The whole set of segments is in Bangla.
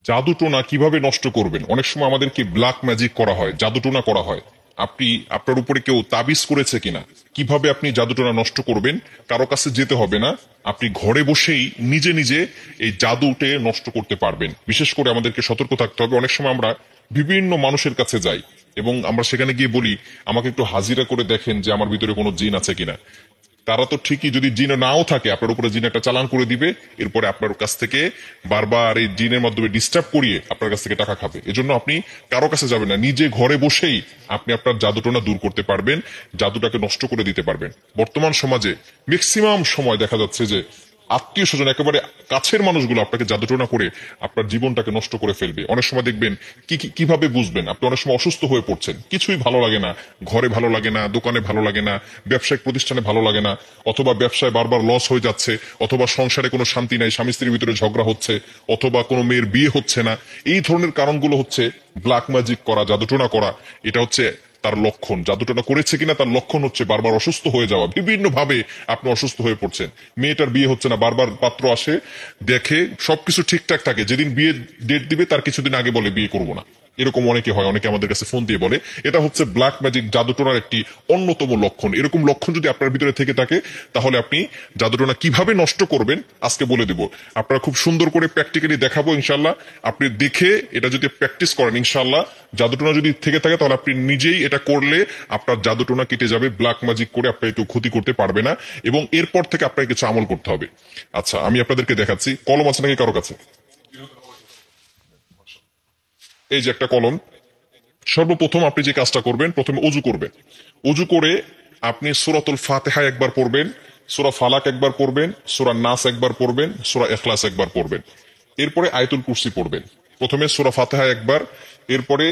জাদুটোনা কিভাবে নষ্ট করবেন? অনেক সময় আমাদেরকে ব্ল্যাক ম্যাজিক করা হয়, জাদুটোনা করা হয়। আপনি আপনার উপরে কেউ তাবিজ করেছে কিনা, কিভাবে আপনি জাদুটোনা নষ্ট করবেন? কারো কাছে যেতে হবে না, আপনি ঘরে বসেই নিজে নিজে এই জাদুটে নষ্ট করতে পারবেন। বিশেষ করে আমাদেরকে সতর্ক থাকতে হবে। অনেক সময় আমরা বিভিন্ন মানুষের কাছে যাই এবং আমরা সেখানে গিয়ে বলি, আমাকে একটু হাজিরা করে দেখেন যে আমার ভিতরে কোনো জিন আছে কিনা। তারা তো ঠিকই, যদি জিন নাও থাকে আপনার উপরে জিন একটা চালান করে দিবে, এরপরে আপনার কাছ থেকে বারবার এই জিনের মাধ্যমে ডিস্টার্ব করিয়ে আপনার কাছ থেকে টাকা খাবে। এজন্য আপনি কারো কাছে যাবেন না, নিজে ঘরে বসেই আপনি আপনার জাদুটোনা দূর করতে পারবেন, জাদুটাকে নষ্ট করে দিতে পারবেন। বর্তমান সমাজে ম্যাক্সিমাম সময় দেখা যাচ্ছে যে আত্মীয় স্বজন, একেবারে কাছের মানুষগুলো আপনাকে জাদুটোনা করে আপনার জীবনটাকে নষ্ট করে ফেলবে। অনেক সময় দেখবেন কিভাবে বুঝবেন? আপনি অনেক সময় অসুস্থ হয়ে পড়ছেন, কিছুই ভালো লাগে না, ঘরে ভালো লাগে না, দোকানে ভালো লাগে না, ব্যবসায়িক প্রতিষ্ঠানে ভালো লাগে না, অথবা ব্যবসায় বারবার লস হয়ে যাচ্ছে, অথবা সংসারে কোনো শান্তি নাই, স্বামী স্ত্রীর ভিতরে ঝগড়া হচ্ছে, অথবা কোনো মেয়ের বিয়ে হচ্ছে না। এই ধরনের কারণগুলো হচ্ছে ব্ল্যাক ম্যাজিক করা, জাদুটোনা করা। এটা হচ্ছে তার লক্ষণ। জাদুটোনা করেছে কিনা তার লক্ষণ হচ্ছে বারবার অসুস্থ হয়ে যাওয়া, বিভিন্ন ভাবে আপনি অসুস্থ হয়ে পড়ছেন। মেয়েটার বিয়ে হচ্ছে না, বারবার পাত্র আসে, দেখে সবকিছু ঠিকঠাক থাকে, যেদিন বিয়ে ডেট দিবে তার কিছুদিন আগে বলে বিয়ে করবো না। এরকম অনেকে হয়, অনেকে আমাদের কাছে ফোন দিয়ে বলে। এটা হচ্ছে ব্ল্যাক ম্যাজিক, জাদুটোনার একটি অন্যতম লক্ষণ। এরকম লক্ষণ যদি আপনার ভিতরে থেকে থাকে, তাহলে আপনি জাদুটোনা কিভাবে নষ্ট করবেন আজকে বলে দিব। আপনারা খুব সুন্দর করে প্র্যাকটিক্যালি দেখাবো ইনশাল্লাহ। আপনি দেখে এটা যদি প্র্যাকটিস করেন, ইনশাল্লাহ জাদুটোনা যদি থেকে থাকে তাহলে আপনি নিজেই এটা করলে আপনার জাদুটোনা কেটে যাবে। ব্ল্যাক ম্যাজিক করে আপনার কেউ ক্ষতি করতে পারবে না, এবং এরপর থেকে আপনাকে কিছু আমল করতে হবে। আচ্ছা, আমি আপনাদেরকে দেখাচ্ছি। কলম আছে নাকি কারো কাছে? এই যে একটা কলম। সর্বপ্রথম আপনি যে কাজটা করবেন, প্রথমে অজু করবেন। অজু করে আপনি সূরাতুল ফাতিহা একবার পড়বেন, সূরা ফালাক একবার পড়বেন, সূরা নাস একবার পড়বেন, সূরা ইখলাস একবার পড়বেন। এরপরে আয়াতুল কুরসি পড়বেন। প্রথমে সূরা ফাতিহা একবার, এরপরে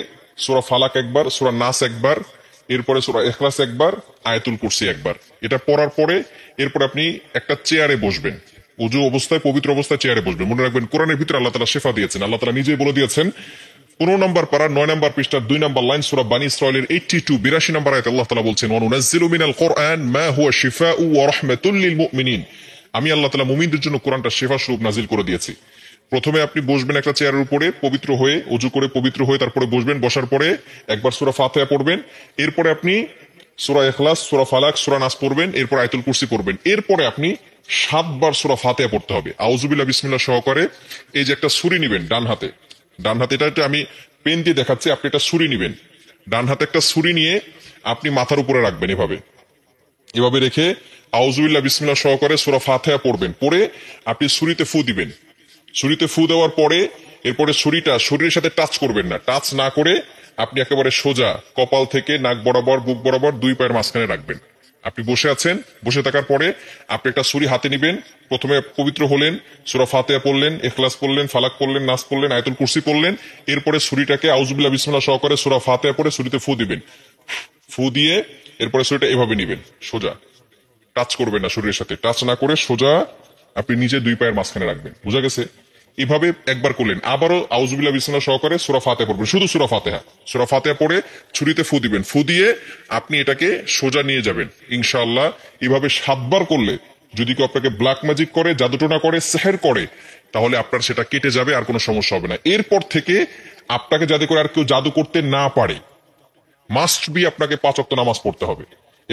সূরা ফালাক একবার, সূরা নাস একবার, এরপরে সূরা ইখলাস একবার, আয়াতুল কুরসি একবার। এটা পড়ার পরে এরপর আপনি একটা চেয়ারে বসবেন। উজু অবস্থায়, পবিত্র অবস্থায় চেয়ারে বসবেন। মনে রাখবেন, কোরআনের ভিতরে আল্লাহ তাআলা শেফা দিয়েছেন। আল্লাহ তাআলা নিজেই বলে দিয়েছেন 15 নম্বর পারা 9 নম্বর পৃষ্ঠার 2 নম্বর লাইন, সূরা বানী ইসরাঈলের 82 নম্বর আয়াতে আল্লাহ তাআলা বলছেন, ওয়া নুনাজ্জিলু মিনাল কুরআন মা হুয়া শিফাউ ওয়া রাহমাতুল লিল মুমিনিন। আমি আল্লাহ তাআলা মুমিনদের জন্য কোরআনটা শিফা স্বরূপ নাজিল করে দিয়েছি। প্রথমে আপনি বসবেন একটা চেয়ারের উপরে, পবিত্র হয়ে, ওযু করে পবিত্র হয়ে তারপরে বসবেন। বসার পরে একবার সূরা ফাতিহা পড়বেন, এরপরে আপনি সূরা ইখলাস, সূরা ফালাক, সূরা নাস পড়বেন, এরপর আয়াতুল কুরসি পড়বেন। এরপরে আপনি 7 বার সূরা ফাতিহা পড়তে হবে আউযুবিল্লাহ বিসমিল্লাহ সহকারে। এই যে একটা ছুরি নিবেন ডান হাতে, ডান হাতে, এটা আমি পেন দিয়ে দেখাচ্ছি, আপনি একটা ছুরি নিবেন। ডান হাতে একটা ছুরি নিয়ে আপনি মাথার উপরে রাখবেন, এভাবে এভাবে রেখে আউযুবিল্লাহ বিসমিল্লাহ সহকারে সূরা ফাতিহা পড়বেন। পড়ে আপনি ছুরিতে ফু দিবেন। ছুরিতে ফু দেওয়ার পরে এরপরে ছুরিটা শরীরের সাথে টাচ করবেন না। টাচ না করে আপনি একেবারে সোজা কপাল থেকে নাক বরাবর, বুক বরাবর 2 পায়ের মাঝখানে রাখবেন। আপনি বসে আছেন, বসে থাকার পরে আপনি একটা ছুরি হাতে নিবেন। প্রথমে পবিত্র হলেন, সূরা ফাতিহা পড়লেন, ইখলাস পড়লেন, ফালাক পড়লেন, নাস পড়লেন, আয়াতুল কুরসি পড়লেন। এরপরে ছুরিটাকে আউযুবিল্লাহ বিসমিল্লাহ সহকারে সূরা ফাতিহা পড়ে ছুরিতে ফু দিবেন। ফু দিয়ে এরপরে ছুরিটা এভাবে নিবেন, সোজা, টাচ করবেন না, শরীরের সাথে টাচ না করে সোজা আপনি নিজে 2 পায়ের মাঝখানে রাখবেন। বুঝা গেছে? এভাবে একবার করলেন, আবারও আউযুবিল্লাহ বিসমিল্লাহ সহকারে সূরা ফাতিহা পড়বেন, শুধু সূরা ফাতিহা। সূরা ফাতিহা পড়ে ছুরিতে ফু দিবেন। ফু দিয়ে আপনি এটাকে সোজা নিয়ে যাবেন ইনশাআল্লাহ। এভাবে 7 বার করলে যদি কেউ আপনাকে ব্ল্যাক ম্যাজিক করে, জাদুটোনা করে, সেহের করে, তাহলে আপনার সেটা কেটে যাবে, আর কোনো সমস্যা হবে না। এরপর থেকে আপনাকে যাতে করে আর কেউ জাদু করতে না পারে, মাস্ট বি আপনাকে 5 ওয়াক্ত নামাজ পড়তে হবে।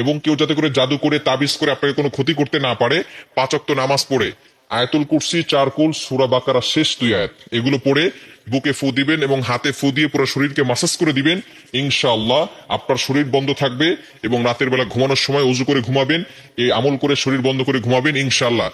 এবং কেউ যাতে করে জাদু করে, তাবিজ করে আপনাকে কোনো ক্ষতি করতে না পারে, 5 ওয়াক্ত নামাজ পড়ে আয়াতুল কুরসি, 4 কুল, সূরা বাকারা শেষ 2 আয়াত এগুলো পড়ে বুকে ফু দিবেন এবং হাতে ফু দিয়ে পুরো শরীরকে মাসাজ করে দিবেন। ইনশাআল্লাহ আপনার শরীর বন্ধ থাকবে, এবং রাতের বেলা ঘুমানোর সময় ওযু করে ঘুমাবেন, এই আমল করে শরীর বন্ধ করে ঘুমাবেন ইনশাআল্লাহ।